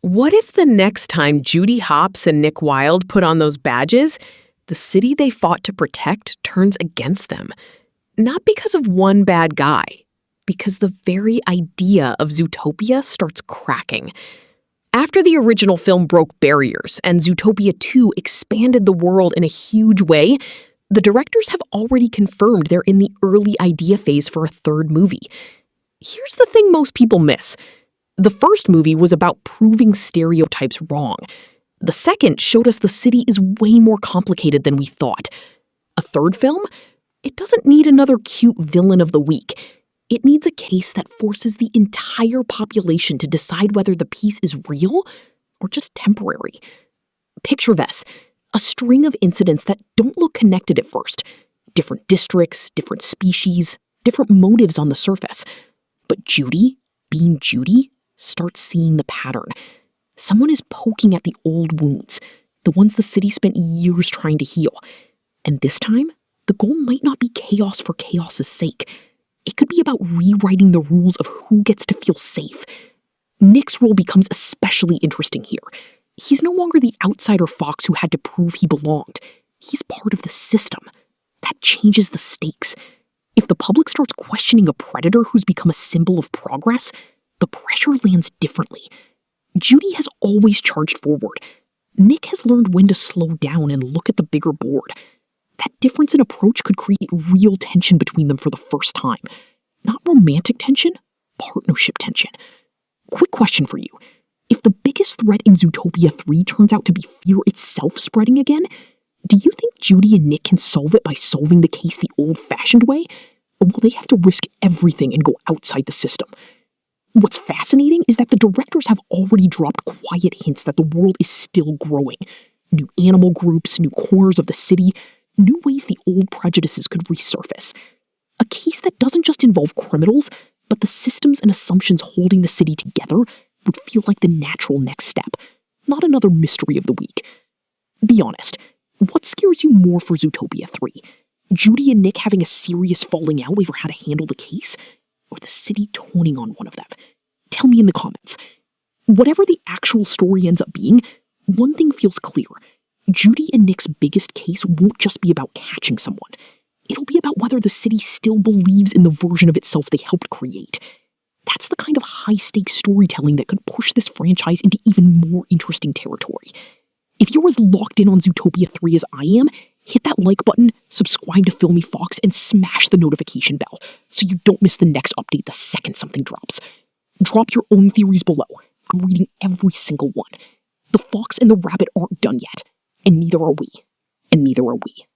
What if the next time Judy Hopps and Nick Wilde put on those badges, the city they fought to protect turns against them? Not because of one bad guy, because the very idea of Zootopia starts cracking. After the original film broke barriers and Zootopia 2 expanded the world in a huge way, the directors have already confirmed they're in the early idea phase for a third movie. Here's the thing most people miss. The first movie was about proving stereotypes wrong. The second showed us the city is way more complicated than we thought. A third film? It doesn't need another cute villain of the week. It needs a case that forces the entire population to decide whether the peace is real or just temporary. Picture this, a string of incidents that don't look connected at first. Different districts, different species, different motives on the surface. But Judy, being Judy, starts seeing the pattern. Someone is poking at the old wounds, the ones the city spent years trying to heal. And this time, the goal might not be chaos for chaos's sake. It could be about rewriting the rules of who gets to feel safe. Nick's role becomes especially interesting here. He's no longer the outsider fox who had to prove he belonged. He's part of the system. That changes the stakes. If the public starts questioning a predator who's become a symbol of progress, the pressure lands differently. Judy has always charged forward. Nick has learned when to slow down and look at the bigger board. That difference in approach could create real tension between them for the first time. Not romantic tension, partnership tension. Quick question for you. If the biggest threat in Zootopia 3 turns out to be fear itself spreading again, do you think Judy and Nick can solve it by solving the case the old-fashioned way? Or will they have to risk everything and go outside the system? What's fascinating is that the directors have already dropped quiet hints that the world is still growing. New animal groups, new corners of the city, new ways the old prejudices could resurface. A case that doesn't just involve criminals, but the systems and assumptions holding the city together would feel like the natural next step, not another mystery of the week. Be honest, what scares you more for Zootopia 3? Judy and Nick having a serious falling out over how to handle the case? Or the city turning on one of them? Tell me in the comments. Whatever the actual story ends up being, one thing feels clear. Judy and Nick's biggest case won't just be about catching someone. It'll be about whether the city still believes in the version of itself they helped create. That's the kind of high-stakes storytelling that could push this franchise into even more interesting territory. If you're as locked in on Zootopia 3 as I am, hit that like button, subscribe to Filmi Fox, and smash the notification bell so you don't miss the next update the second something drops. Drop your own theories below. I'm reading every single one. The fox and the rabbit aren't done yet, and neither are we. And neither are we.